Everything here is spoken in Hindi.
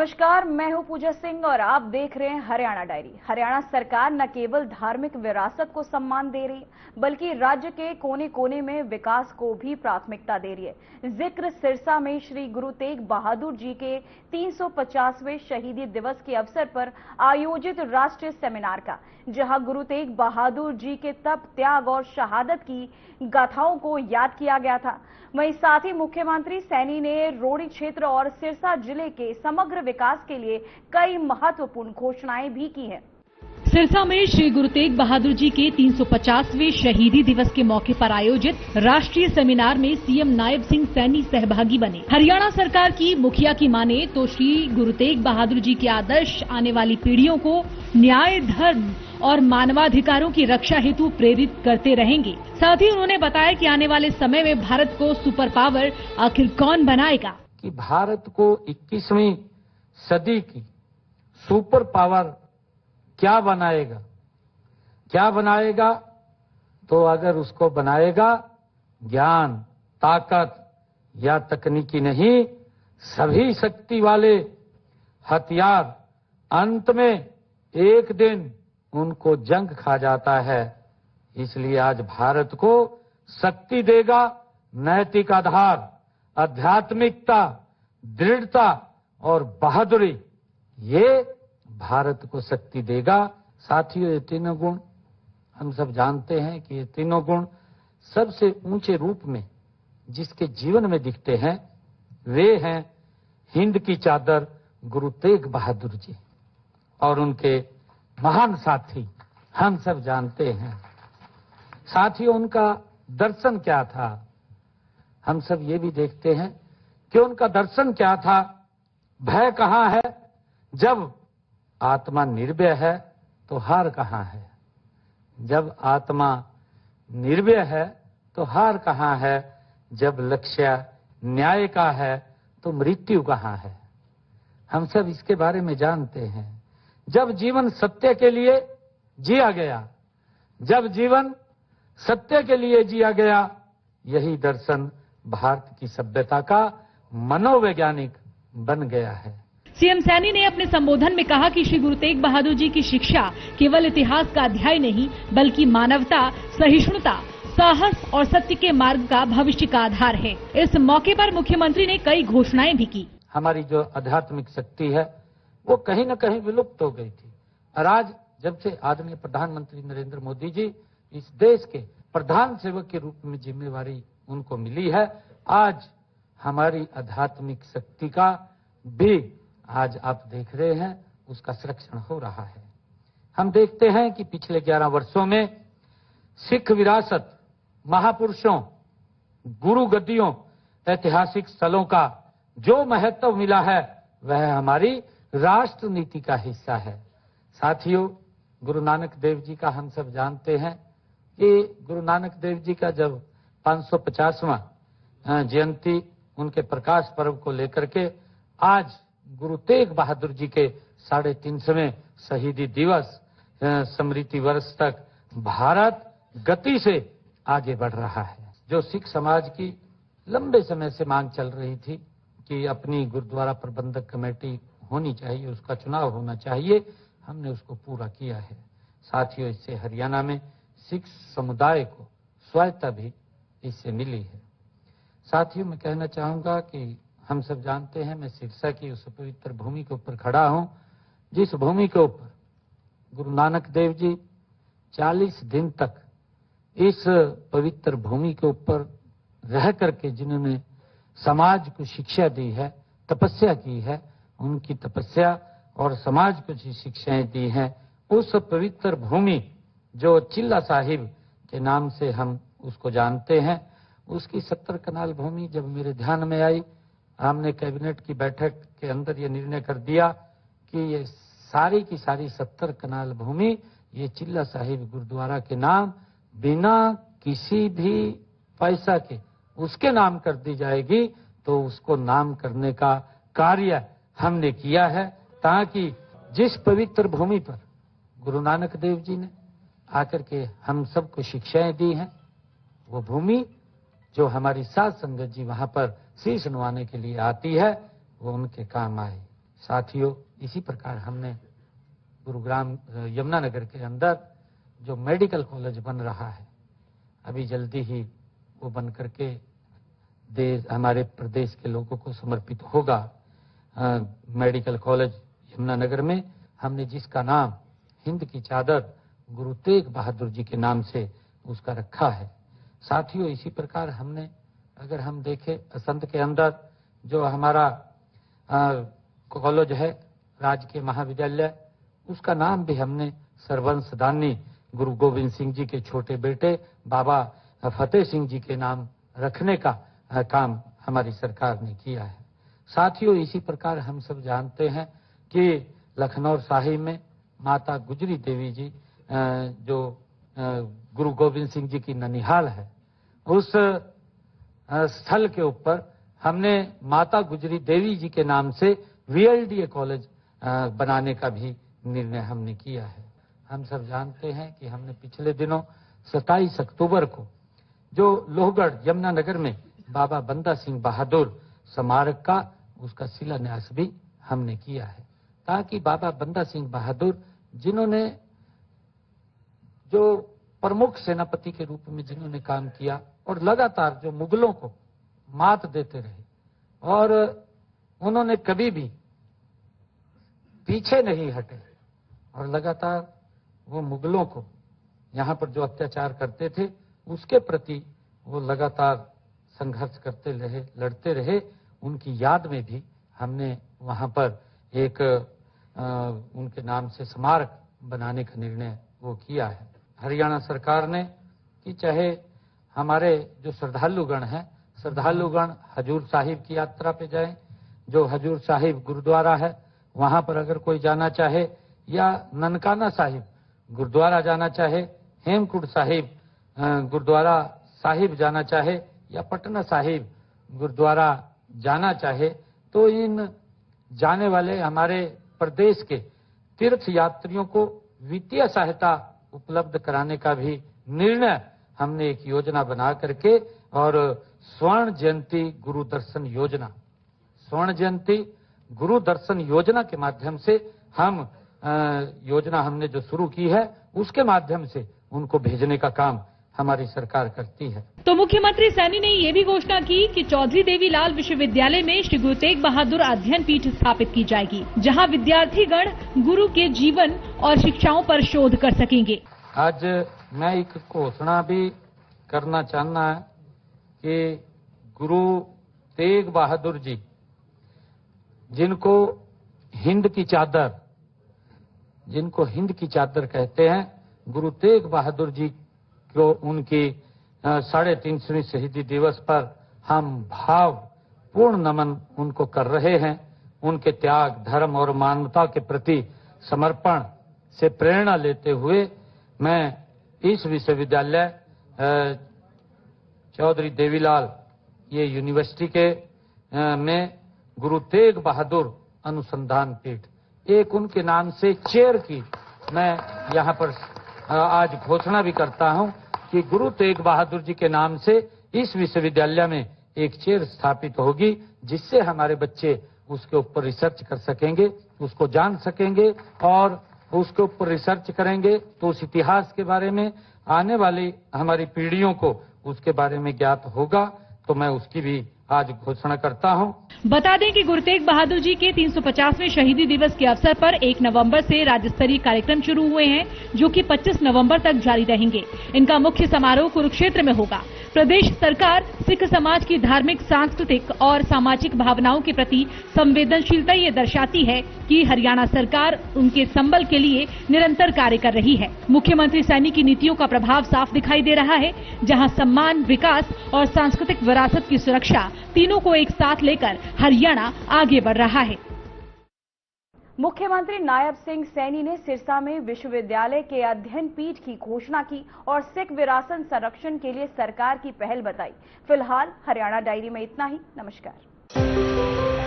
नमस्कार, मैं हूं पूजा सिंह और आप देख रहे हैं हरियाणा डायरी। हरियाणा सरकार न केवल धार्मिक विरासत को सम्मान दे रही बल्कि राज्य के कोने कोने में विकास को भी प्राथमिकता दे रही है। जिक्र सिरसा में श्री गुरु तेग बहादुर जी के 350वें शहीदी दिवस के अवसर पर आयोजित राष्ट्रीय सेमिनार का, जहां गुरु तेग बहादुर जी के तप, त्याग और शहादत की गाथाओं को याद किया गया था। वहीं साथ ही मुख्यमंत्री सैनी ने रोड़ी क्षेत्र और सिरसा जिले के समग्र विकास के लिए कई महत्वपूर्ण घोषणाएं भी की हैं। सिरसा में श्री गुरु तेग बहादुर जी के 350वें शहीदी दिवस के मौके पर आयोजित राष्ट्रीय सेमिनार में सीएम नायब सिंह सैनी सहभागी बने। हरियाणा सरकार की मुखिया की माने तो श्री गुरु तेग बहादुर जी के आदर्श आने वाली पीढ़ियों को न्याय, धर्म और मानवाधिकारों की रक्षा हेतु प्रेरित करते रहेंगे। साथ ही उन्होंने बताया कि आने वाले समय में भारत को सुपर पावर आखिर कौन बनाएगा। कि भारत को 21वीं सदी की सुपर पावर क्या बनाएगा, तो अगर उसको बनाएगा ज्ञान, ताकत या तकनीकी नहीं, सभी शक्ति वाले हथियार, अंत में एक दिन उनको जंग खा जाता है। इसलिए आज भारत को शक्ति देगा नैतिक आधार, आध्यात्मिकता, दृढ़ता और बहादुरी, ये भारत को शक्ति देगा। साथियों, ये तीनों गुण हम सब जानते हैं कि ये तीनों गुण सबसे ऊंचे रूप में जिसके जीवन में दिखते हैं वे हैं हिंद की चादर गुरु तेग बहादुर जी और उनके महान साथी हम सब जानते हैं। साथियों, उनका दर्शन क्या था, हम सब ये भी देखते हैं कि उनका दर्शन क्या था। भय कहाँ है, जब आत्मा निर्भय है तो हार कहाँ है। जब आत्मा निर्भय है तो हार कहाँ है। जब लक्ष्य न्याय का है तो मृत्यु कहाँ है। हम सब इसके बारे में जानते हैं। जब जीवन सत्य के लिए जिया गया, जब जीवन सत्य के लिए जिया गया, यही दर्शन भारत की सभ्यता का मनोवैज्ञानिक बन गया है। सीएम सैनी ने अपने संबोधन में कहा कि श्री गुरु तेग बहादुर जी की शिक्षा केवल इतिहास का अध्याय नहीं बल्कि मानवता, सहिष्णुता, साहस और सत्य के मार्ग का भविष्य का आधार है। इस मौके पर मुख्यमंत्री ने कई घोषणाएं भी की। हमारी जो आध्यात्मिक शक्ति है वो कहीं न कहीं विलुप्त हो गई थी और आज जब से आदरणीय प्रधानमंत्री नरेंद्र मोदी जी इस देश के प्रधान सेवक के रूप में जिम्मेवारी उनको मिली है, आज हमारी आध्यात्मिक शक्ति का भी आज आप देख रहे हैं उसका संरक्षण हो रहा है। हम देखते हैं कि पिछले 11 वर्षों में सिख विरासत, महापुरुषों, गुरु गद्दियों, ऐतिहासिक स्थलों का जो महत्व मिला है वह हमारी राष्ट्र नीति का हिस्सा है। साथियों, गुरु नानक देव जी का हम सब जानते हैं कि गुरु नानक देव जी का जब 550वां जयंती उनके प्रकाश पर्व को लेकर के आज गुरु तेग बहादुर जी के 350वें शहीदी दिवस स्मृति वर्ष तक भारत गति से आगे बढ़ रहा है। जो सिख समाज की लंबे समय से मांग चल रही थी कि अपनी गुरुद्वारा प्रबंधक कमेटी होनी चाहिए, उसका चुनाव होना चाहिए, हमने उसको पूरा किया है। साथियों, इससे हरियाणा में सिख समुदाय को स्वायत्ता भी इससे मिली है। साथियों, मैं कहना चाहूंगा कि हम सब जानते हैं, मैं सिरसा की उस पवित्र भूमि के ऊपर खड़ा हूं जिस भूमि के ऊपर गुरु नानक देव जी 40 दिन तक इस पवित्र भूमि के ऊपर रह करके जिन्होंने समाज को शिक्षा दी है, तपस्या की है, उनकी तपस्या और समाज को जो शिक्षाएं दी हैं, उस पवित्र भूमि जो चिल्ला साहिब के नाम से हम उसको जानते हैं, उसकी 70 कनाल भूमि जब मेरे ध्यान में आई, हमने कैबिनेट की बैठक के अंदर ये निर्णय कर दिया कि ये सारी की सारी 70 कनाल भूमि ये चिल्ला साहिब गुरुद्वारा के नाम बिना किसी भी पैसा के उसके नाम कर दी जाएगी। तो उसको नाम करने का कार्य हमने किया है ताकि जिस पवित्र भूमि पर गुरु नानक देव जी ने आकर के हम सबको शिक्षाएं दी हैं, वो भूमि जो हमारी साध संगत जी वहां पर शीश नवाने के लिए आती है, वो उनके काम आए। साथियों, इसी प्रकार हमने गुरुग्राम यमुनानगर के अंदर जो मेडिकल कॉलेज बन रहा है, अभी जल्दी ही वो बन करके देश हमारे प्रदेश के लोगों को समर्पित होगा। मेडिकल कॉलेज यमुनानगर में हमने जिसका नाम हिंद की चादर गुरु तेग बहादुर जी के नाम से उसका रखा है। साथियों, इसी प्रकार हमने अगर हम देखें असंध के अंदर जो हमारा कॉलेज है राजकीय महाविद्यालय, उसका नाम भी हमने सरवंश दानी गुरु गोविंद सिंह जी के छोटे बेटे बाबा फतेह सिंह जी के नाम रखने का काम हमारी सरकार ने किया है। साथियों, इसी प्रकार हम सब जानते हैं कि लखनऊ साहिब में माता गुजरी देवी जी जो गुरु गोविंद सिंह जी की ननिहाल है, उस स्थल के ऊपर हमने माता गुजरी देवी जी के नाम से VLDA कॉलेज बनाने का भी निर्णय हमने किया है। हम सब जानते हैं कि हमने पिछले दिनों 27 अक्टूबर को जो लोहगढ़ यमुनानगर में बाबा बंदा सिंह बहादुर स्मारक का उसका शिलान्यास भी हमने किया है, ताकि बाबा बंदा सिंह बहादुर जिन्होंने जो प्रमुख सेनापति के रूप में जिन्होंने काम किया और लगातार जो मुगलों को मात देते रहे और उन्होंने कभी भी पीछे नहीं हटे और लगातार वो मुगलों को यहाँ पर जो अत्याचार करते थे उसके प्रति वो लगातार संघर्ष करते रहे, लड़ते रहे। उनकी याद में भी हमने वहाँ पर एक उनके नाम से स्मारक बनाने का निर्णय वो किया है। हरियाणा सरकार ने कि चाहे हमारे जो श्रद्धालुगण हैं, श्रद्धालुगण हजूर साहिब की यात्रा पे जाएं, जो हजूर साहिब गुरुद्वारा है वहाँ पर अगर कोई जाना चाहे, या ननकाना साहिब गुरुद्वारा जाना चाहे, हेमकुंड साहिब गुरुद्वारा साहिब जाना चाहे, या पटना साहिब गुरुद्वारा जाना चाहे, तो इन जाने वाले हमारे प्रदेश के तीर्थ यात्रियों को वित्तीय सहायता उपलब्ध कराने का भी निर्णय हमने एक योजना बना करके और स्वर्ण जयंती गुरु दर्शन योजना, स्वर्ण जयंती गुरु दर्शन योजना के माध्यम से हम योजना हमने जो शुरू की है उसके माध्यम से उनको भेजने का काम हमारी सरकार करती है। तो मुख्यमंत्री सैनी ने ये भी घोषणा की कि चौधरी देवीलाल विश्वविद्यालय में श्री गुरु तेग बहादुर अध्ययन पीठ स्थापित की जाएगी, जहां विद्यार्थीगण गुरु के जीवन और शिक्षाओं पर शोध कर सकेंगे। आज मैं एक घोषणा भी करना चाहना है कि गुरु तेग बहादुर जी, जिनको हिंद की चादर कहते हैं, गुरु तेग बहादुर जी को उनकी 350वीं शहीदी दिवस पर हम भाव पूर्ण नमन उनको कर रहे हैं। उनके त्याग, धर्म और मानवता के प्रति समर्पण से प्रेरणा लेते हुए मैं इस विश्वविद्यालय चौधरी देवीलाल ये यूनिवर्सिटी के में गुरु तेग बहादुर अनुसंधान पीठ एक उनके नाम से चेयर की मैं यहाँ पर आज घोषणा भी करता हूँ कि गुरु तेग बहादुर जी के नाम से इस विश्वविद्यालय में एक चेयर स्थापित होगी, जिससे हमारे बच्चे उसके ऊपर रिसर्च कर सकेंगे, उसको जान सकेंगे और उसके ऊपर रिसर्च करेंगे तो उस इतिहास के बारे में आने वाली हमारी पीढ़ियों को उसके बारे में ज्ञात होगा। तो मैं उसकी भी आज घोषणा करता हूं। बता दें कि गुरु तेग बहादुर जी के 350वें शहीदी दिवस के अवसर पर 1 नवंबर से राज्य स्तरीय कार्यक्रम शुरू हुए हैं, जो कि 25 नवंबर तक जारी रहेंगे। इनका मुख्य समारोह कुरुक्षेत्र में होगा। प्रदेश सरकार सिख समाज की धार्मिक, सांस्कृतिक और सामाजिक भावनाओं के प्रति संवेदनशीलता ये दर्शाती है कि हरियाणा सरकार उनके संबल के लिए निरंतर कार्य कर रही है। मुख्यमंत्री सैनी की नीतियों का प्रभाव साफ दिखाई दे रहा है, जहां सम्मान, विकास और सांस्कृतिक विरासत की सुरक्षा तीनों को एक साथ लेकर हरियाणा आगे बढ़ रहा है। मुख्यमंत्री नायब सिंह सैनी ने सिरसा में विश्वविद्यालय के अध्ययन पीठ की घोषणा की और सिख विरासत संरक्षण के लिए सरकार की पहल बताई। फिलहाल हरियाणा डायरी में इतना ही। नमस्कार।